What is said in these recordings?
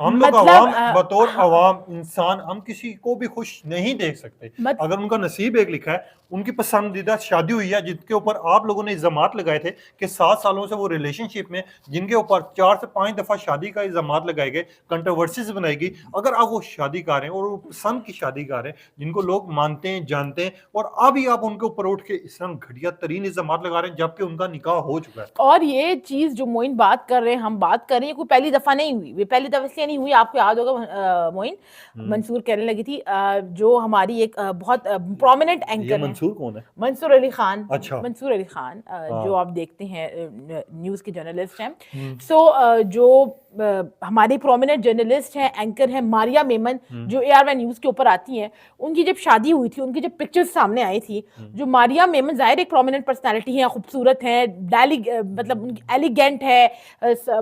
ہم لوگ مطلب عوام بطور عوام انسان ہم کسی کو بھی خوش نہیں دیکھ سکتے. اگر ان کا نصیب ایک لکھا ہے, ان کی پسندیدہ شادی ہوئی ہے جن کے اوپر آپ لوگوں نے الزامات لگائے تھے کہ 7 سالوں سے وہ ریلیشن شپ میں, جن کے اوپر 4 سے 5 دفعہ شادی کا الزامات لگائے گئے, کنٹروورسیز بنائی گئی, اگر آپ وہ شادی کار ہیں اور وہ پسند کی شادی کار ہیں جن کو لوگ مانتے ہیں جانتے ہیں, اور ابھی آپ ان کے اوپر اٹھ کے اس طرح گھٹیا ترین الزامات لگا رہے ہیں جبکہ ان کا نکاح ہو چکا ہے. اور یہ چیز جو معین بات کر رہے ہیں, ہم بات کر رہے ہیں, کوئی پہلی دفعہ نہیں ہوئی, یہ پہلی دفعہ اس لیے نہیں ہوئی, آپ کو یاد ہوگا معین منصور کہنے لگی تھی, جو ہماری ایک بہت پرومیننٹ اینکر ہے. منصور کون ہے؟ منصور علی خان. اچھا. منصور علی خان جو آپ دیکھتے ہیں نیوز کے جرنلسٹ ہیں. سو جو ہماری پرومیننٹ جرنلسٹ ہیں, اینکر ہیں ماریا میمن, جو ARY نیوز کے اوپر آتی ہیں, ان کی جب شادی ہوئی تھی, ان کی جب پکچرز سامنے آئی تھی, جو ماریا میمن ظاہر ایک پرومیننٹ پرسنالٹی ہیں, خوبصورت ہیں, مطلب ایلیگینٹ ہے,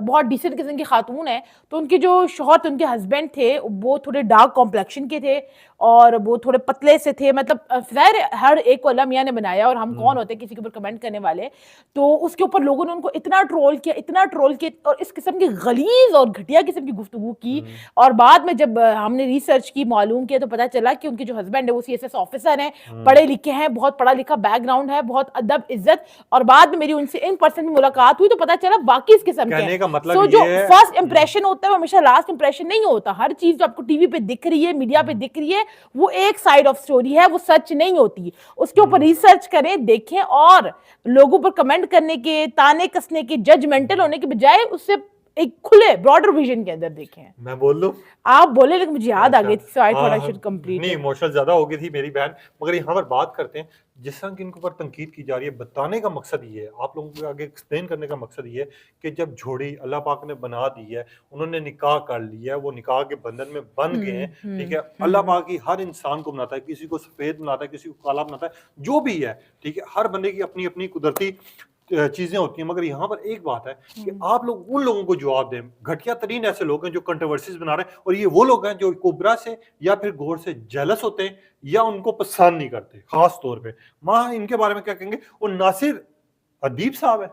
بہت ڈیسنٹ قسم کی خاتون ہے, تو ان کے جو شوہر تھے, ان کے ہسبینڈ تھے, وہ تھوڑے ڈارک کمپلیکشن کے تھے اور وہ تھوڑے پتلے سے تھے. مطلب ظاہر ہر ایک کو اللہ میاں نے بنایا, اور ہم کون ہوتے ہیں کسی کے اوپر کمنٹ کرنے والے. تو اس کے اوپر لوگوں نے ان کو اتنا ٹرول کیا اور اس قسم کی غلیظ اور گھٹیا قسم کی گفتگو کی. اور بعد میں جب ہم نے ریسرچ کی, معلوم کیا, تو پتہ چلا کہ ان کے جو ہسبینڈ ہے وہ CSS آفیسر ہیں, پڑھے لکھے ہیں, بہت پڑھا لکھا بیک گراؤنڈ ہے, بہت ادب عزت. اور بعد میں میری ان سے ان پرسن ملاقات ہوئی تو پتہ چلا واقعی اس قسم کے ہیں. سو جو فرسٹ امپریشن ہوتا ہے وہ ہمیشہ لاسٹ امپریشن نہیں ہوتا. ہر چیز جو آپ کو ٹی وی پہ دکھ رہی ہے, میڈیا پہ دکھ رہی ہے, وہ ایک سائڈ آف سٹوری ہے, وہ سچ نہیں ہوتی. اس کے اوپر ریسرچ کریں, دیکھیں, اور لوگوں پر کمنٹ کرنے کے, تانے کسنے کے, ججمنٹل ہونے کے بجائے اس سے ایک کھلے براڈر ویژن کے اندر دیکھیں. میں بول لوں, آپ بولے, لیکن مجھے یاد آ گئی تھی, سو آئی تھوڑا شوڈ کمپلیٹ. نہیں ایموشنل زیادہ ہو گئی تھی میری بہن, مگر یہاں پر بات کرتے ہیں جس طرح کی ان کے اوپر تنقید کی جا رہی ہے. بتانے کا مقصد یہ ہے, آپ لوگوں کو آگے ایکسپلین کرنے کا مقصد یہ ہے کہ جب جھوڑی اللہ پاک نے بنا دی ہے, انہوں نے نکاح کر لیا ہے, وہ نکاح کے بندھن میں بن گئے ہیں, ٹھیک ہے. اللہ پاک ہی ہر انسان کو بناتا ہے, کسی کو سفید بناتا ہے, کسی کو کالا بناتا ہے, جو بھی ہے, ٹھیک ہے. ہر بندے کی اپنی اپنی قدرتی چیزیں ہوتی ہیں. مگر یہاں پر ایک بات ہے کہ آپ لوگ ان لوگوں کو جواب دیں, گھٹیا ترین ایسے لوگ ہیں جو کنٹروورسیز بنا رہے ہیں, اور یہ وہ لوگ ہیں جو کبرا سے یا پھر گور سے جیلس ہوتے ہیں یا ان کو پسند نہیں کرتے. خاص طور پہ ماں ان کے بارے میں کیا کہیں گے, وہ ناصر ادیب صاحب ہے,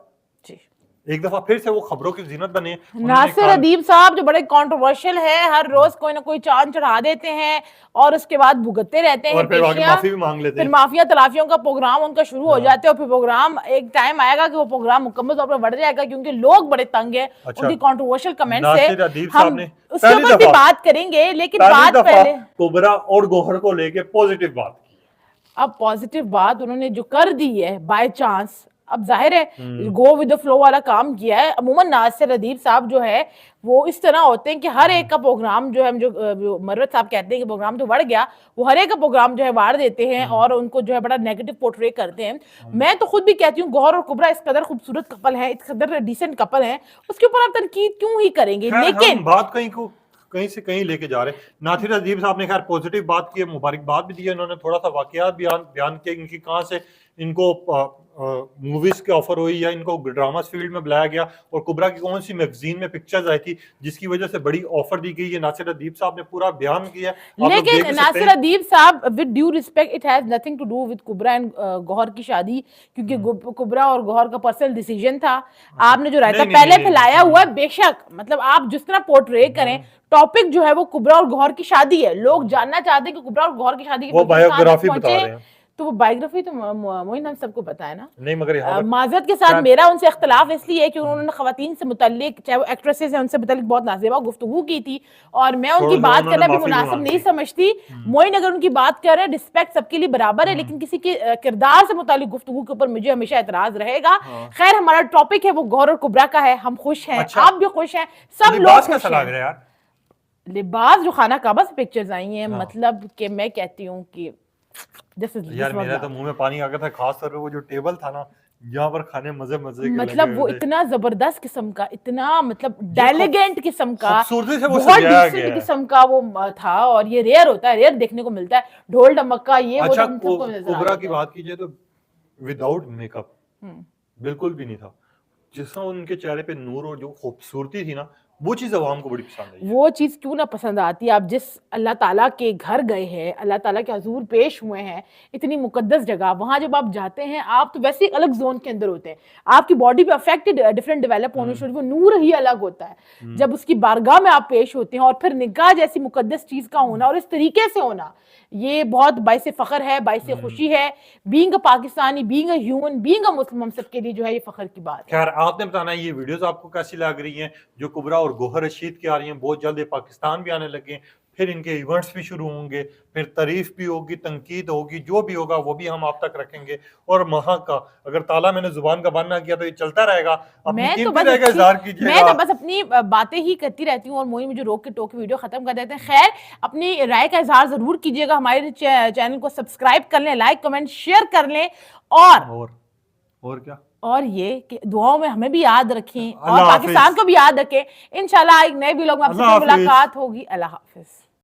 ایک دفعہ پھر سے وہ خبروں کی زینت بنے ہیں. ناصر ادیب صاحب جو بڑے کنٹروورشل ہے, ہر روز کوئی نہ کوئی چاند چڑھا دیتے ہیں اور اس کے بعد بھگتتے رہتے ہیں, اور پھر آگے معافی بھی مانگ لیتے ہیں. پھر مافیا تلافیوں کا پروگرام ان کا شروع ہو جاتا ہے, اور پھر پروگرام ایک ٹائم آئے گا کہ وہ پروگرام مکمل طور پر بڑھ جائے گا, کیونکہ لوگ بڑے تنگ ہیں ان کی کنٹروورشل کمنٹ سے. ہم اس کے اوپر بھی بات کریں گے, لیکن بات پہلے کبرا اور گوہر کو لے کے پازیٹیو بات کی. اب پازیٹیو بات انہوں نے جو کر دی ہے بائی چانس, اب ظاہر ہے گو ود دا فلو والا کام کیا ہے. عموماً ناصر ادیب صاحب جو ہے وہ اس طرح ہوتے ہیں کہ ہر ایک کا پروگرام جو ہے, ہم جو مروت صاحب کہتے ہیں کہ پروگرام تو بڑھ گیا, وہ ہر ایک کا پروگرام جو ہے وار دیتے ہیں اور ان کو جو ہے بڑا نیگیٹو پورٹرے کرتے ہیں. میں تو خود بھی کہتی ہوں گوہر اور کبرا اس قدر خوبصورت کپل ہیں, اس قدر ڈیسنٹ کپل ہیں, اس کے اوپر آپ تنقید کیوں ہی کریں گے. لیکن بات کہیں سے کہیں لے کے جا رہے ہیں. ناصر ادیب صاحب نے خیر پازیٹیو بات کی ہے, مبارکباد بھی دی ہے, انہوں نے تھوڑا سا واقعات بیان کیا ان کی کہاں سے ان کو موویز کے آفر ہوئی یا ان کو ڈراماز فیلڈ میں بلایا گیا, اور کبرا کی کون سی میگزین میں پکچرز آئی تھی جس کی وجہ سے بڑی آفر دی گئی. یہ ناصر ادیب صاحب نے پورا بیان کیا. لیکن Nasir Adeeb Sahab with due respect it has nothing to do with Kubra and Gohar کی شادی, کیونکہ کبرا اور گوہر کا پرسنل ڈیسیجن تھا. آپ نے جو رائتا پہلے پھیلایا ہوا ہے, بے شک مطلب آپ جس طرح پورٹرے کریں, ٹاپک جو ہے وہ کبرا اور گوہر کی شادی ہے. لوگ جاننا چاہتے ہیں کہ کبرا اور گوہر کی شادی وہ بایوگرافی بتا رہے ہیں, تو وہ بایوگرافی تو معین ہم سب کو پتا ہے نا. نہیں مگر معذرت کے ساتھ میرا ان سے اختلاف اس لیے ہے کہ انہوں نے خواتین سے متعلق, چاہے وہ ایکٹریسز ہیں, ان سے متعلق بہت نازیبا گفتگو کی تھی, اور میں ان کی بات کرنا بھی مناسب نہیں سمجھتی. معین اگر ان کی بات کر رہے ہیں, رسپیکٹ سب کے لیے برابر ہے, لیکن کسی کے کردار سے متعلق گفتگو کے اوپر مجھے ہمیشہ اعتراض رہے گا. خیر ہمارا ٹاپک ہے وہ گوہر اور کبرا کا ہے, ہم خوش ہیں, آپ بھی خوش ہیں, سب لوگ خوش ہیں. لباس جو خانہ کعبہ سے پکچرز آئی ہیں, مطلب کہ میں کہتی ہوں کہ یار میرا تو منہ میں پانی آ گیا تھا, خاص طور پہ وہ جو ٹیبل تھا نا جہاں پر کھانے مزے کے مطلب وہ اتنا زبردست قسم کا, اتنا مطلب ڈیلیگنٹ قسم کا, بہت ڈیسنٹ قسم کا وہ تھا, اور یہ ریئر ہوتا ہے, ریئر دیکھنے کو ملتا ہے. ڈھول ڈمکا یہ وہ سب کو نظر آتا ہے. کبرا کی بات کیجئے تو وداؤٹ میک اپ بالکل بھی نہیں تھا. جس طرح ان کے چہرے پہ نور اور جو خوبصورتی تھی نا, وہ چیز عوام کو بڑی پسند ہے. وہ چیز کیوں نہ پسند آتی ہے. آپ جس اللہ تعالیٰ کے گھر گئے ہیں, اللہ تعالیٰ کے حضور پیش ہوئے ہیں, اتنی مقدس جگہ, وہاں جب آپ جاتے ہیں آپ تو ویسے ہی الگ زون کے اندر ہوتے ہیں, آپ کی باڈی پہ افیکٹ ڈفرینٹ ڈیولپ ہونے شروع, وہ نور ہی الگ ہوتا ہے جب اس کی بارگاہ میں آپ پیش ہوتے ہیں. اور پھر نکاح جیسی مقدس چیز کا ہونا اور اس طریقے سے ہونا, یہ بہت باعث فخر ہے, باعث خوشی ہے. Being a Pakistani, being a human, being a Muslim, ہم سب کے لیے جو ہے یہ فخر کی بات ہے. خیر آپ نے بتانا یہ ویڈیوز آپ کو کیسی لگ رہی ہیں جو کبرا اور گوہر رشید کی آ رہی ہیں. بہت جلد پاکستان بھی آنے لگے ہیں, پھر ان کے ایونٹس بھی شروع ہوں گے, پھر تعریف بھی ہوگی, تنقید ہوگی, جو بھی ہوگا وہ بھی ہم آپ تک رکھیں گے. اور وہاں کا اگر تعالیٰ میں نے زبان کا بند نہ کیا تو یہ چلتا رہے گا. اپنی قیمتی رہ گا اظہار کیجیے گا. میں تو بس اپنی باتیں ہی کرتی رہتی ہوں اور موئی مجھے روک کے ٹوک کے ویڈیو ختم کر دیتے ہیں. خیر اپنی رائے کا اظہار ضرور کیجیے گا, ہمارے چینل کو سبسکرائب کر لیں, لائک کمنٹ شیئر کر لیں, اور کیا, اور یہ کہ دعاؤں میں ہمیں بھی یاد رکھیں اور پاکستان کو بھی یاد رکھیں. انشاءاللہ ایک نئے ولاگ میں آپ سے ملاقات ہوگی. اللہ حافظ.